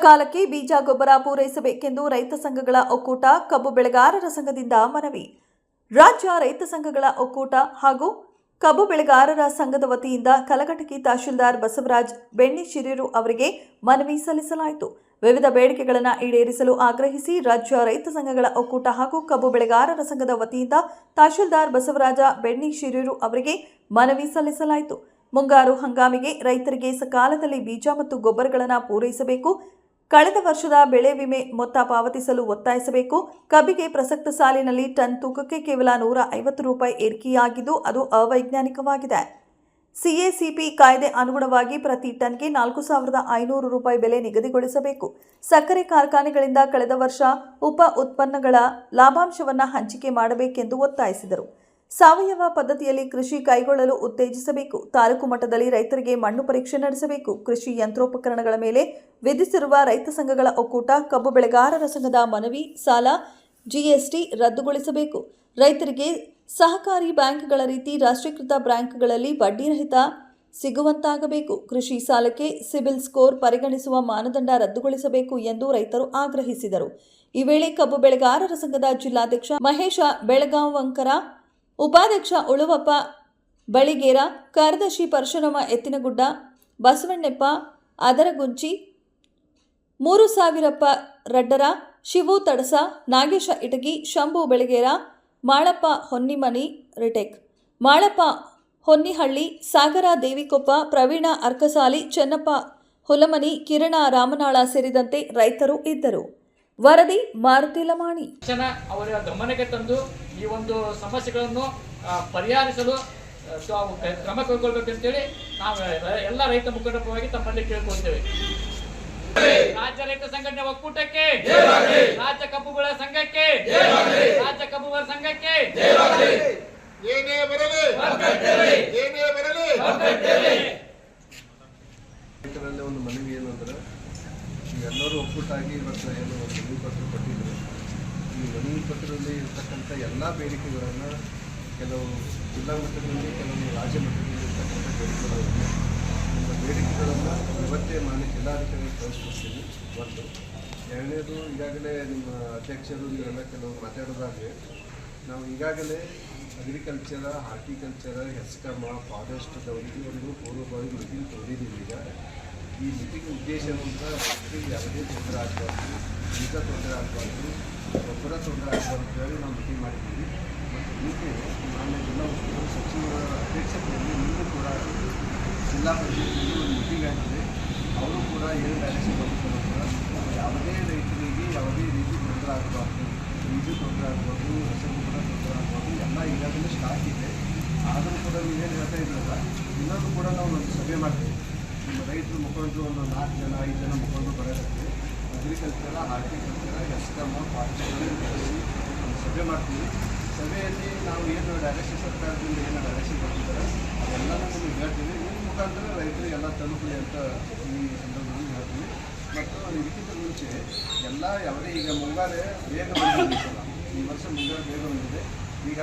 ಸಕಾಲಕ್ಕೆ ಬೀಜ ಗೊಬ್ಬರ ಪೂರೈಸಬೇಕೆಂದು ರೈತ ಸಂಘಗಳ ಒಕ್ಕೂಟ ಕಬ್ಬು ಬೆಳೆಗಾರರ ಸಂಘದಿಂದ ಮನವಿ. ರಾಜ್ಯ ರೈತ ಸಂಘಗಳ ಒಕ್ಕೂಟ ಹಾಗೂ ಕಬ್ಬು ಬೆಳೆಗಾರರ ಸಂಘದ ವತಿಯಿಂದ ಕಲಘಟಕಿ ತಹಶೀಲ್ದಾರ್ ಬಸವರಾಜ್ ಬೆಣ್ಣಿಶಿರೂರು ಅವರಿಗೆ ಮನವಿ ಸಲ್ಲಿಸಲಾಯಿತು. ವಿವಿಧ ಬೇಡಿಕೆಗಳನ್ನು ಈಡೇರಿಸಲು ಆಗ್ರಹಿಸಿ ರಾಜ್ಯ ರೈತ ಸಂಘಗಳ ಒಕ್ಕೂಟ ಹಾಗೂ ಕಬ್ಬು ಬೆಳೆಗಾರರ ಸಂಘದ ವತಿಯಿಂದ ತಹಶೀಲ್ದಾರ್ ಬಸವರಾಜ ಬೆಣ್ಣಿಶಿರೂರು ಅವರಿಗೆ ಮನವಿ ಸಲ್ಲಿಸಲಾಯಿತು. ಮುಂಗಾರು ಹಂಗಾಮಿಗೆ ರೈತರಿಗೆ ಸಕಾಲದಲ್ಲಿ ಬೀಜ ಮತ್ತು ಗೊಬ್ಬರಗಳನ್ನು ಪೂರೈಸಬೇಕು. ಕಳೆದ ವರ್ಷದ ಬೆಳೆ ವಿಮೆ ಮೊತ್ತ ಪಾವತಿಸಲು ಒತ್ತಾಯಿಸಬೇಕು. ಕಬ್ಬಿಗೆ ಪ್ರಸಕ್ತ ಸಾಲಿನಲ್ಲಿ ಟನ್ ತೂಕಕ್ಕೆ ಕೇವಲ 150 ರೂಪಾಯಿ ಏರಿಕೆಯಾಗಿದ್ದು ಅದು ಅವೈಜ್ಞಾನಿಕವಾಗಿದೆ. ಸಿಎಸಿಪಿ ಕಾಯ್ದೆ ಅನುಗುಣವಾಗಿ ಪ್ರತಿ ಟನ್ಗೆ 4,500 ರೂಪಾಯಿ ಬೆಲೆ ನಿಗದಿಗೊಳಿಸಬೇಕು. ಸಕ್ಕರೆ ಕಾರ್ಖಾನೆಗಳಿಂದ ಕಳೆದ ವರ್ಷ ಉಪ ಉತ್ಪನ್ನಗಳ ಲಾಭಾಂಶವನ್ನು ಹಂಚಿಕೆ ಮಾಡಬೇಕೆಂದು ಒತ್ತಾಯಿಸಿದರು. ಸಾವಯವ ಪದ್ಧತಿಯಲ್ಲಿ ಕೃಷಿ ಕೈಗೊಳ್ಳಲು ಉತ್ತೇಜಿಸಬೇಕು. ತಾಲೂಕು ಮಟ್ಟದಲ್ಲಿ ರೈತರಿಗೆ ಮಣ್ಣು ಪರೀಕ್ಷೆ ನಡೆಸಬೇಕು. ಕೃಷಿ ಯಂತ್ರೋಪಕರಣಗಳ ಮೇಲೆ ವಿಧಿಸಿರುವ ರೈತ ಸಂಘಗಳ ಒಕ್ಕೂಟ ಕಬ್ಬು ಬೆಳೆಗಾರರ ಸಂಘದ ಮನವಿ ಸಾಲ ಜಿಎಸ್ಟಿ ರದ್ದುಗೊಳಿಸಬೇಕು. ರೈತರಿಗೆ ಸಹಕಾರಿ ಬ್ಯಾಂಕ್ಗಳ ರೀತಿ ರಾಷ್ಟ್ರೀಕೃತ ಬ್ಯಾಂಕ್ಗಳಲ್ಲಿ ಬಡ್ಡಿರಹಿತ ಸಿಗುವಂತಾಗಬೇಕು. ಕೃಷಿ ಸಾಲಕ್ಕೆ ಸಿಬಿಲ್ ಸ್ಕೋರ್ ಪರಿಗಣಿಸುವ ಮಾನದಂಡ ರದ್ದುಗೊಳಿಸಬೇಕು ಎಂದು ರೈತರು ಆಗ್ರಹಿಸಿದರು. ಈ ವೇಳೆ ಕಬ್ಬು ಬೆಳೆಗಾರರ ಸಂಘದ ಜಿಲ್ಲಾಧ್ಯಕ್ಷ ಮಹೇಶ ಬೆಳಗಾವಂಕರ, ಉಪಾಧ್ಯಕ್ಷ ಉಳುವಪ್ಪ ಬಳಿಗೇರ, ಕಾರ್ಯದರ್ಶಿ ಪರಶುರಾಮ ಎತ್ತಿನಗುಡ್ಡ, ಬಸವಣ್ಣಪ್ಪ ಅದರಗುಂಚಿ, 3000ಪ್ಪ ರಡ್ಡರ, ಶಿವು ತಡಸ, ನಾಗೇಶ ಇಟಗಿ, ಶಂಭು ಬೆಳಗೇರ, ಮಾಳಪ್ಪ ಹೊನ್ನಿಮನಿ ರಿಟೆಕ್, ಮಾಳಪ್ಪ ಹೊನ್ನಿಹಳ್ಳಿ, ಸಾಗರ ದೇವಿಕೊಪ್ಪ, ಪ್ರವೀಣ ಅರ್ಕಸಾಲಿ, ಚೆನ್ನಪ್ಪ ಹುಲಮನಿ, ಕಿರಣ ರಾಮನಾಳ ಸೇರಿದಂತೆ ರೈತರು ಇದ್ದರು. ವರದಿ ಮಾರುತಿ ಲಮಾಣಿ. ಅವರ ಗಮನಕ್ಕೆ ತಂದು ಈ ಒಂದು ಸಮಸ್ಯೆಗಳನ್ನು ಪರಿಹರಿಸಲು ಕ್ರಮ ಕೈಗೊಳ್ಳಬೇಕಂತೇಳಿ ನಾವು ಎಲ್ಲ ರೈತ ಮುಖಂಡರ ಪರವಾಗಿ ತಮ್ಮಲ್ಲಿ ಕೇಳ್ಕೊಳ್ತೇವೆ. ರಾಜ್ಯ ರೈತ ಸಂಘಟನೆ ಒಕ್ಕೂಟಕ್ಕೆ, ರಾಜ್ಯ ಕಬ್ಬು ಬೆಳೆ ಸಂಘಕ್ಕೆ, ರಾಜ್ಯ ಕಬ್ಬು ಬೆಳೆ ಸಂಘಕ್ಕೆ ಏನೇ ಬರಲಿ ರೈತರಲ್ಲಿ ಒಂದು ಮನವಿ ಏನಂದ್ರೆ, ಎಲ್ಲರೂ ಒಕ್ಕೂಟಾಗಿ ಇವತ್ತು ಏನು ಮನವಿ ಪತ್ರ ಕೊಟ್ಟಿದ್ರು. ಈ ಮನವಿ ಪತ್ರದಲ್ಲಿ ಇರತಕ್ಕಂಥ ಎಲ್ಲ ಬೇಡಿಕೆಗಳನ್ನು ಕೆಲವು ಜಿಲ್ಲಾ ಮಟ್ಟದಲ್ಲಿ, ಕೆಲವು ರಾಜ್ಯ ಮಟ್ಟದಲ್ಲಿ ಇರತಕ್ಕಂಥ ಬೇಡಿಕೆಗಳನ್ನು ನಿಮ್ಮ ಬೇಡಿಕೆಗಳನ್ನು ಇವತ್ತೇ ಮಾನ್ಯ ಜಿಲ್ಲಾಧಿಕಾರಿ ಕಳಿಸ್ಕೊಡ್ತೀನಿ. ಒಂದು ಎರಡನೇದು, ಈಗಾಗಲೇ ನಿಮ್ಮ ಅಧ್ಯಕ್ಷರು ನೀವೆಲ್ಲ ಕೆಲವು ಮಾತಾಡೋದಾದರೆ, ನಾವು ಈಗಾಗಲೇ ಅಗ್ರಿಕಲ್ಚರ, ಹಾರ್ಟಿಕಲ್ಚರ, ಹೆಸ್ಕಮ, ಫಾರೆಸ್ಟ್ದವರಿಗೂ ಪೂರ್ವಭಾವಿ ಮೀಟಿಂಗ್ ತೊಗೊಂಡಿದ್ದೀವಿ. ಈಗ ಈ ಮೀಟಿಂಗ್ ಉದ್ದೇಶ ಅಂತ ರೈತರಿಗೆ ಯಾವುದೇ ತೊಂದರೆ ಆಗಬಾರ್ದು, ಬೀಜ ತೊಂದರೆ ಆಗಬಾರ್ದು, ಗೊಬ್ಬರ ತೊಂದರೆ ಆಗಬಾರ್ದು ಹೇಳಿ ನಾವು ಮೀಟಿಂಗ್ ಮಾಡಿದ್ದೀವಿ. ಮತ್ತು ಇದಕ್ಕೆ ಮಾನ್ಯ ಜಿಲ್ಲಾ ಉಸ್ತುವಾರಿ ಸಚಿವರ ಅಧ್ಯಕ್ಷತೆಯಲ್ಲಿ ನಿನ್ನೂ ಕೂಡ ಜಿಲ್ಲಾ ಪಂಚಾಯತ್ನಲ್ಲಿ ಒಂದು ಮೀಟಿಂಗ್ ಆಗಿದೆ. ಅವರು ಕೂಡ ಏನು ಡೈರೆಕ್ಷನ್ ಮಾಡಿದ್ದಾರೆ, ಯಾವುದೇ ರೈತರಿಗೆ ಯಾವುದೇ ರೀತಿ ತೊಂದರೆ ಆಗಬಾರ್ದು, ಬೀಜ ತೊಂದರೆ ಆಗ್ಬೋದು, ರಸಗೊಬ್ಬರ ತೊಂದರೆ ಆಗ್ಬೋದು, ಎಲ್ಲ ಈಗಾಗಲೇ ಸ್ಟಾಕ್ ಇದೆ. ಆದರೂ ಕೂಡ ನೀವೇನು ಹೇಳ್ತಾ ಇದ್ರಲ್ಲ, ಇನ್ನೊಂದು ಕೂಡ ನಾವು ಒಂದು ಸಭೆ ಮಾಡ್ತೀವಿ. ನಮ್ಮ ರೈತರು ಮುಖಂಡರು ಒಂದು 4 ಜನ 5 ಜನ ಮುಖಂಡರು ಬರೋದಕ್ಕೆ ಅಗ್ರಿಕಲ್ಚರ, ಹಾರ್ಟಿಕಲ್ಚರ, ಹೆಸ್ಕಮ, ಫಾರೆಸ್ಟ್ಗಳಲ್ಲಿ ಕಳಿಸಿ ಒಂದು ಸಭೆ ಮಾಡ್ತೀವಿ. ಸಭೆಯಲ್ಲಿ ನಾವು ಏನು ಡೈರೆಕ್ಷನ್ ಸರ್ಕಾರದಿಂದ ಏನು ಡೈರೆಕ್ಷನ್ ಕೊಟ್ಟಿದ್ದಾರೆ ಅದೆಲ್ಲನೂ ನಿಮಗೆ ಹೇಳ್ತೀವಿ. ನಿಮ್ಮ ಮುಖಾಂತರ ರೈತರಿಗೆಲ್ಲ ತಲುಪಲಿ ಅಂತ ಈ ಸಂದರ್ಭದಲ್ಲಿ ಹೇಳ್ತೀವಿ. ಮತ್ತು ಇದಕ್ಕಿಂತ ಮುಂಚೆ ಎಲ್ಲ ಯಾವುದೇ ಈಗ ಮುಂಗಾರು ಬೇಗ ಬಂದಿದೆ, ಈ ವರ್ಷ ಮುಂಗಾರು ಬೇಗ ಬಂದಿದೆ. ಈಗ